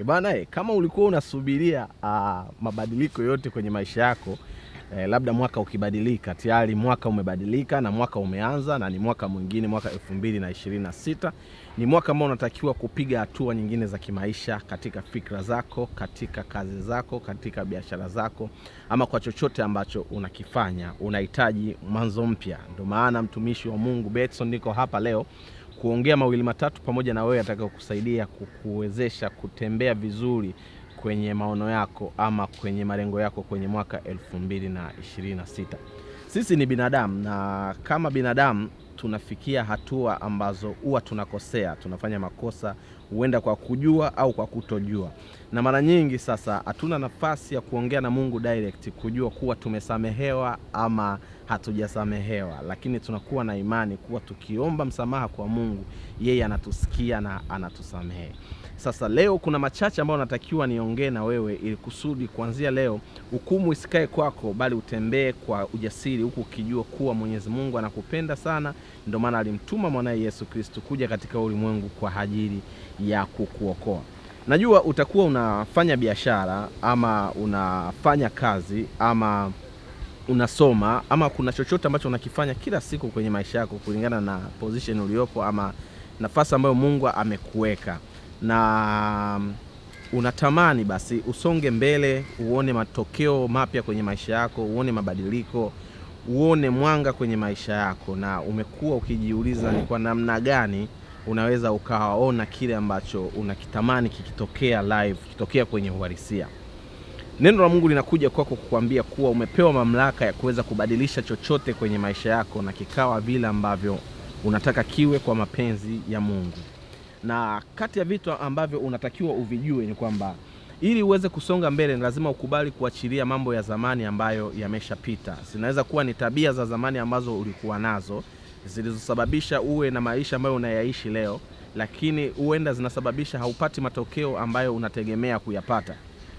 Bwana, kama ulikuwa unasubiria mabadiliko yote kwenye maisha yako, labda mwaka ukibadilika, tayari mwaka umebadilika na mwaka umeanza na ni mwaka mwingine, mwaka 2026. Ni mwaka ambao unatakiwa kupiga hatua nyingine za kimaisha katika fikra zako, katika kazi zako, katika biashara zako, ama kwa chochote ambacho unakifanya. Unahitaji mwanzo mpya. Ndio maana mtumishi wa Mungu Betson niko hapa leo kuongea mawili matatu pamoja na wewe atakao kusaidia kukuwezesha kutembea vizuri kwenye maono yako ama kwenye malengo yako kwenye mwaka 2026. Sisi ni binadamu, na kama binadamu tunafikia hatua ambazo huwa tunakosea, tunafanya makosa, huenda kwa kujua au kwa kutojua. Na mara nyingi sasa hatuna nafasi ya kuongea na Mungu direct kujua kuwa tumesamehewa ama hatujasamehewa, lakini tunakuwa na imani kuwa tukiomba msamaha kwa Mungu, yeye anatusikia na anatusamehe. Sasa leo kuna machache ambayo natakiwa niongee na wewe ili kusudi kuanzia leo hukumu isikae kwako, bali utembee kwa ujasiri huku ukijua kuwa Mwenyezi Mungu anakupenda sana. Ndio maana alimtuma mwanae Yesu Kristo kuja katika ulimwengu kwa ajili ya kukuokoa. Najua utakuwa unafanya biashara ama unafanya kazi ama unasoma ama kuna chochote ambacho unakifanya kila siku kwenye maisha yako kulingana na position uliopo ama nafasi ambayo Mungu amekuweka, na unatamani basi usonge mbele, uone matokeo mapya kwenye maisha yako, uone mabadiliko, uone mwanga kwenye maisha yako, na umekuwa ukijiuliza ni kwa namna gani unaweza ukaona kile ambacho unakitamani kikitokea live, kikitokea kwenye uhalisia. Neno la Mungu linakuja kwako kukuambia kuwa umepewa mamlaka ya kuweza kubadilisha chochote kwenye maisha yako na kikawa vile ambavyo unataka kiwe kwa mapenzi ya Mungu. Na kati ya vitu ambavyo unatakiwa uvijue ni kwamba ili uweze kusonga mbele lazima ukubali kuachilia mambo ya zamani ambayo yameshapita. Zinaweza kuwa ni tabia za zamani ambazo ulikuwa nazo zilizosababisha uwe na maisha ambayo unayaishi leo, lakini huenda zinasababisha haupati matokeo ambayo unategemea kuyapata.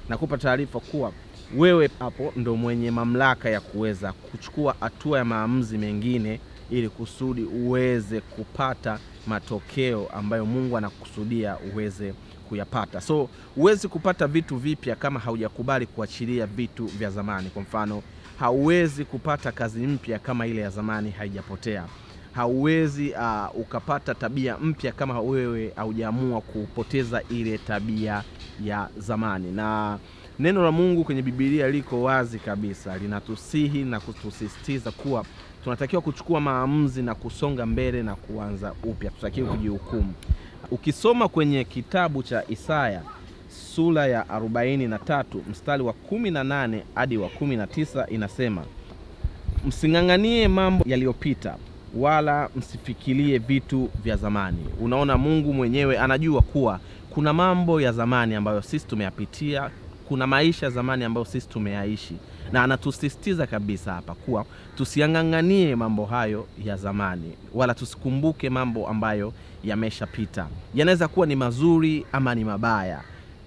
Nakupa taarifa kuwa wewe hapo ndo mwenye mamlaka ya kuweza kuchukua hatua ya maamuzi mengine ili kusudi uweze kupata matokeo ambayo Mungu anakusudia uweze kuyapata. So uwezi kupata vitu vipya kama haujakubali kuachilia vitu vya zamani. Kwa mfano, hauwezi kupata kazi mpya kama ile ya zamani haijapotea. Hauwezi ukapata tabia mpya kama wewe haujaamua kupoteza ile tabia ya zamani. Na neno la Mungu kwenye Biblia liko wazi kabisa, linatusihi na kutusisitiza kuwa tunatakiwa kuchukua maamuzi na kusonga mbele na kuanza upya. Tutakiwa kujihukumu. Ukisoma kwenye kitabu cha Isaya sura ya 43 mstari wa 18 hadi wa 19 inasema, msing'ang'anie mambo yaliyopita wala msifikirie vitu vya zamani. Unaona, Mungu mwenyewe anajua kuwa kuna mambo ya zamani ambayo sisi tumeyapitia, kuna maisha ya zamani ambayo sisi tumeyaishi, na anatusisitiza kabisa hapa kuwa tusiang'ang'anie mambo hayo ya zamani wala tusikumbuke mambo ambayo yameshapita. Yanaweza kuwa ni mazuri ama ni mabaya.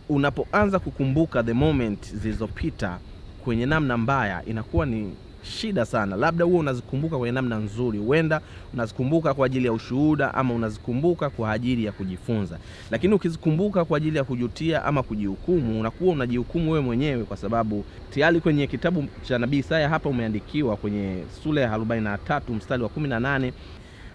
Unapoanza kukumbuka the moment zilizopita kwenye namna mbaya, inakuwa ni shida sana. Labda wewe unazikumbuka kwenye namna nzuri, huenda unazikumbuka kwa ajili ya ushuhuda ama unazikumbuka kwa ajili ya kujifunza. Lakini ukizikumbuka kwa ajili ya kujutia ama kujihukumu, unakuwa unajihukumu wewe mwenyewe, kwa sababu tayari kwenye kitabu cha Nabii Isaya hapa umeandikiwa kwenye sura ya 43 mstari wa 18,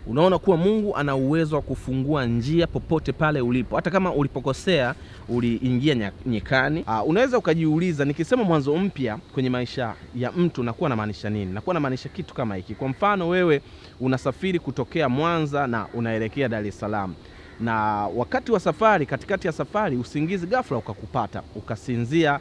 unaona kuwa Mungu ana uwezo wa kufungua njia popote pale ulipo. Hata kama ulipokosea uliingia nyikani. Unaweza ukajiuliza, nikisema mwanzo mpya kwenye maisha ya mtu nakuwa na maanisha nini? Nakuwa na maanisha kitu kama hiki. Kwa mfano, wewe unasafiri kutokea Mwanza na unaelekea Dar es Salaam. Na wakati wa safari, katikati ya safari, usingizi ghafla ukakupata, ukasinzia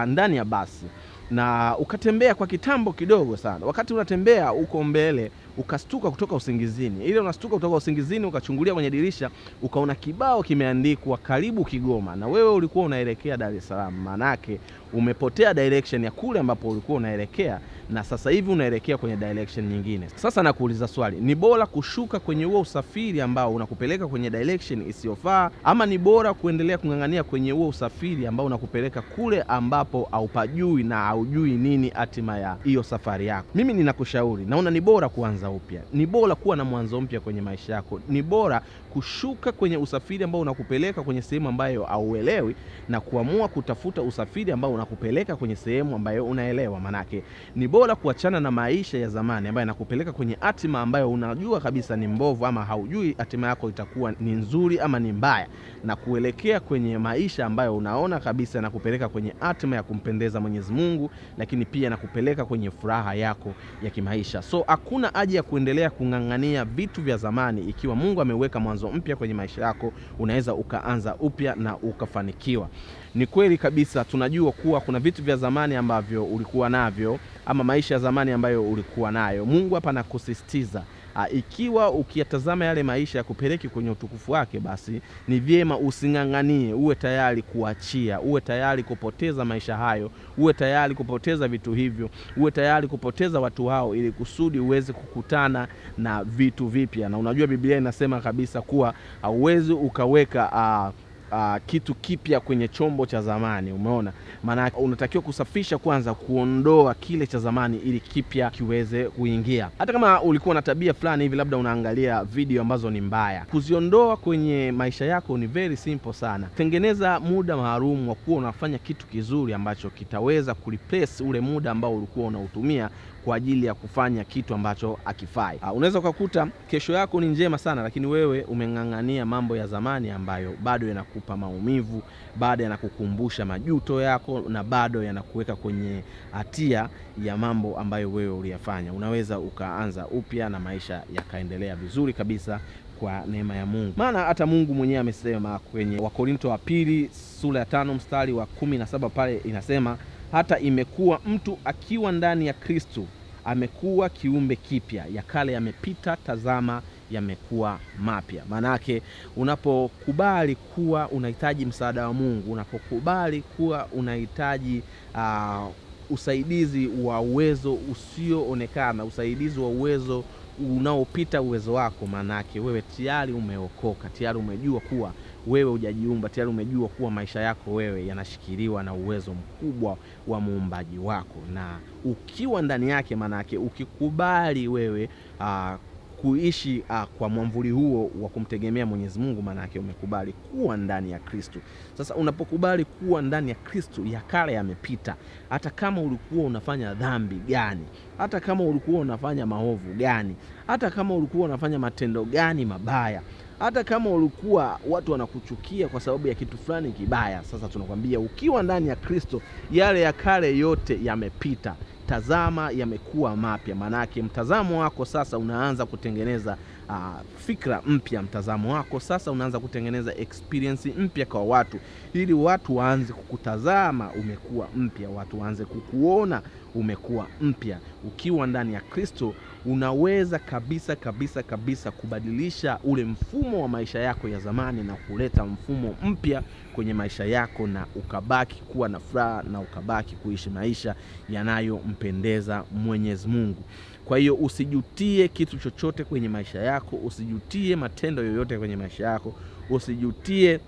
ndani ya basi na ukatembea kwa kitambo kidogo sana. Wakati unatembea uko mbele, ukastuka kutoka usingizini. Ile unastuka kutoka usingizini, ukachungulia kwenye dirisha, ukaona kibao kimeandikwa karibu Kigoma, na wewe ulikuwa unaelekea Dar es Salaam. Manake umepotea direction ya kule ambapo ulikuwa unaelekea, na sasa hivi unaelekea kwenye direction nyingine. Sasa nakuuliza swali, ni bora kushuka kwenye huo usafiri ambao unakupeleka kwenye direction isiyofaa, ama ni bora kuendelea kung'ang'ania kwenye huo usafiri ambao unakupeleka kule ambapo haupajui na haujui nini hatima ya hiyo safari yako? Mimi ninakushauri, naona ni bora kuanza kuanza upya. Ni bora kuwa na mwanzo mpya kwenye maisha yako. Ni bora kushuka kwenye usafiri ambao unakupeleka kwenye sehemu ambayo hauelewi na kuamua kutafuta usafiri ambao unakupeleka kwenye sehemu ambayo unaelewa. Manake ni bora kuachana na maisha ya zamani ambayo yanakupeleka kwenye hatima ambayo unajua kabisa ni mbovu, ama haujui hatima yako itakuwa ni nzuri ama ni mbaya, na kuelekea kwenye maisha ambayo unaona kabisa yanakupeleka kwenye hatima ya kumpendeza Mwenyezi Mungu, lakini pia nakupeleka kwenye furaha yako ya kimaisha. So hakuna haja ya kuendelea kung'ang'ania vitu vya zamani. Ikiwa Mungu ameweka mwanzo mpya kwenye maisha yako, unaweza ukaanza upya na ukafanikiwa. Ni kweli kabisa, tunajua kuwa kuna vitu vya zamani ambavyo ulikuwa navyo, ama maisha ya zamani ambayo ulikuwa nayo. Mungu hapa anakusisitiza, ikiwa ukiyatazama yale maisha ya kupeleki kwenye utukufu wake, basi ni vyema using'ang'anie, uwe tayari kuachia, uwe tayari kupoteza maisha hayo, uwe tayari kupoteza vitu hivyo, uwe tayari kupoteza watu hao, ili kusudi uweze kukutana na vitu vipya. Na unajua Biblia inasema kabisa kuwa hauwezi ukaweka kitu kipya kwenye chombo cha zamani. Umeona? Maana unatakiwa kusafisha kwanza, kuondoa kile cha zamani ili kipya kiweze kuingia. Hata kama ulikuwa na tabia fulani hivi, labda unaangalia video ambazo ni mbaya, kuziondoa kwenye maisha yako ni very simple sana. Tengeneza muda maalum wa kuwa unafanya kitu kizuri ambacho kitaweza kureplace ule muda ambao ulikuwa unautumia kwa ajili ya kufanya kitu ambacho hakifai. Unaweza ukakuta kesho yako ni njema sana, lakini wewe umeng'ang'ania mambo ya zamani ambayo bado yanakupa maumivu, bado yanakukumbusha majuto yako, na bado yanakuweka kwenye hatia ya mambo ambayo wewe uliyafanya. Unaweza ukaanza upya na maisha yakaendelea vizuri kabisa kwa neema ya Mungu. Maana hata Mungu mwenyewe amesema kwenye Wakorinto wa pili sura ya 5 mstari wa 17 pale inasema, hata imekuwa mtu akiwa ndani ya Kristo amekuwa kiumbe kipya, ya kale yamepita, tazama yamekuwa mapya. Manake unapokubali kuwa unahitaji msaada wa Mungu, unapokubali kuwa unahitaji usaidizi wa uwezo usioonekana, usaidizi wa uwezo unaopita uwezo wako, manake wewe tayari umeokoka, tayari umejua kuwa wewe hujajiumba, tayari umejua kuwa maisha yako wewe yanashikiliwa na uwezo mkubwa wa muumbaji wako. Na ukiwa ndani yake, manake ukikubali wewe kuishi kwa mwamvuli huo wa kumtegemea Mwenyezi Mungu, manake umekubali kuwa ndani ya Kristo. Sasa unapokubali kuwa ndani ya Kristo, ya kale yamepita. Hata kama ulikuwa unafanya dhambi gani, hata kama ulikuwa unafanya maovu gani, hata kama ulikuwa unafanya matendo gani mabaya, hata kama ulikuwa watu wanakuchukia kwa sababu ya kitu fulani kibaya, sasa tunakwambia ukiwa ndani ya Kristo, yale ya kale yote yamepita, tazama yamekuwa mapya. Manake mtazamo wako sasa unaanza kutengeneza fikra mpya. Mtazamo wako sasa unaanza kutengeneza experience mpya kwa watu, ili watu waanze kukutazama umekuwa mpya, watu waanze kukuona umekuwa mpya. Ukiwa ndani ya Kristo unaweza kabisa kabisa kabisa kubadilisha ule mfumo wa maisha yako ya zamani na kuleta mfumo mpya kwenye maisha yako, na ukabaki kuwa na furaha, na ukabaki kuishi maisha yanayompendeza Mwenyezi Mungu. Kwa hiyo usijutie kitu chochote kwenye maisha yako, usijutie matendo yoyote kwenye maisha yako, usijutie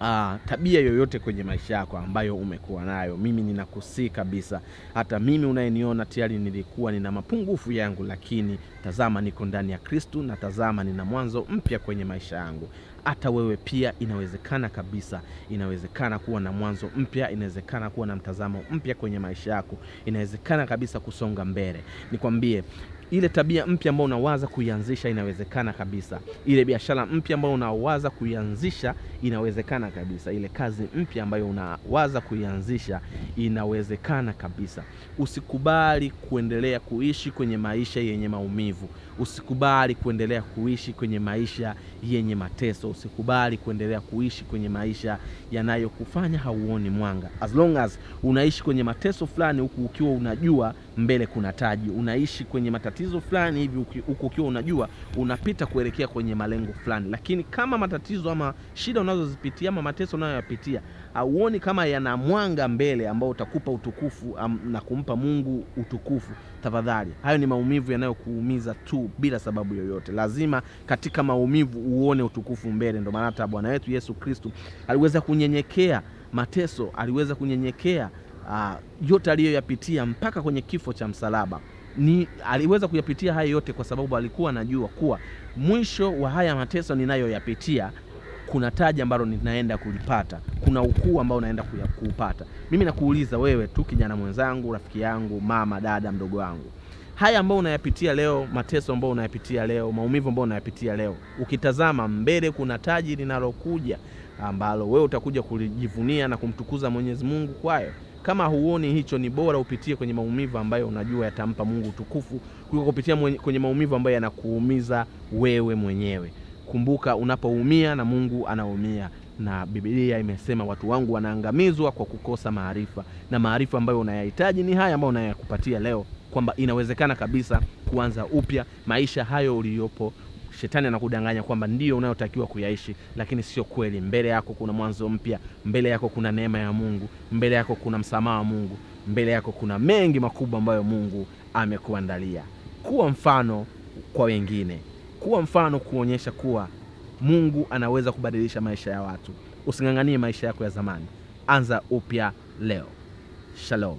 tabia yoyote kwenye maisha yako ambayo umekuwa nayo. Mimi ninakusii kabisa, hata mimi unayeniona tayari nilikuwa nina mapungufu yangu, lakini tazama niko ndani ya Kristo, na tazama nina mwanzo mpya kwenye maisha yangu. Hata wewe pia inawezekana kabisa, inawezekana kuwa na mwanzo mpya, inawezekana kuwa na mtazamo mpya kwenye maisha yako, inawezekana kabisa kusonga mbele. Nikwambie, ile tabia mpya ambayo unawaza kuianzisha inawezekana kabisa. Ile biashara mpya ambayo unawaza kuianzisha inawezekana kabisa. Ile kazi mpya ambayo unawaza kuianzisha inawezekana kabisa. Usikubali kuendelea kuishi kwenye maisha yenye maumivu. Usikubali kuendelea kuishi kwenye maisha yenye mateso. Usikubali kuendelea kuishi kwenye maisha yanayokufanya hauoni mwanga. As long as unaishi kwenye mateso fulani huku ukiwa unajua mbele kuna taji, unaishi kwenye matatizo fulani hivi huku ukiwa unajua unapita kuelekea kwenye malengo fulani, lakini kama matatizo ama shida unazozipitia ama mateso unayoyapitia hauoni kama yana mwanga mbele ambao utakupa utukufu na kumpa Mungu utukufu, tafadhali, hayo ni maumivu yanayokuumiza tu bila sababu yoyote. Lazima katika maumivu uone utukufu mbele. Ndio maana hata Bwana wetu Yesu Kristo aliweza kunyenyekea mateso, aliweza kunyenyekea yote aliyoyapitia mpaka kwenye kifo cha msalaba. aliweza kuyapitia haya yote kwa sababu alikuwa anajua kuwa mwisho wa haya mateso ninayoyapitia kuna taji ambalo ninaenda kulipata, kuna ukuu ambao naenda kuupata. Mimi nakuuliza wewe tu, kijana mwenzangu, rafiki yangu, mama, dada, mdogo wangu, haya ambao unayapitia leo, mateso ambao unayapitia leo, maumivu ambao unayapitia leo, ukitazama mbele kuna taji linalokuja ambalo wewe utakuja kujivunia na kumtukuza Mwenyezi Mungu kwayo. Kama huoni hicho, ni bora upitie kwenye maumivu ambayo unajua yatampa Mungu utukufu kuliko kupitia kwenye maumivu ambayo yanakuumiza wewe mwenyewe. Kumbuka, unapoumia na Mungu anaumia, na Biblia imesema watu wangu wanaangamizwa kwa kukosa maarifa, na maarifa ambayo unayahitaji ni haya ambayo unayakupatia leo, kwamba inawezekana kabisa kuanza upya maisha hayo uliyopo. Shetani anakudanganya kwamba ndio unayotakiwa kuyaishi, lakini sio kweli. Mbele yako kuna mwanzo mpya, mbele yako kuna neema ya Mungu, mbele yako kuna msamaha wa Mungu, mbele yako kuna mengi makubwa ambayo Mungu amekuandalia. Kuwa mfano kwa wengine, kuwa mfano kuonyesha kuwa Mungu anaweza kubadilisha maisha ya watu. Usinganganie maisha yako ya zamani, anza upya leo. Shalom.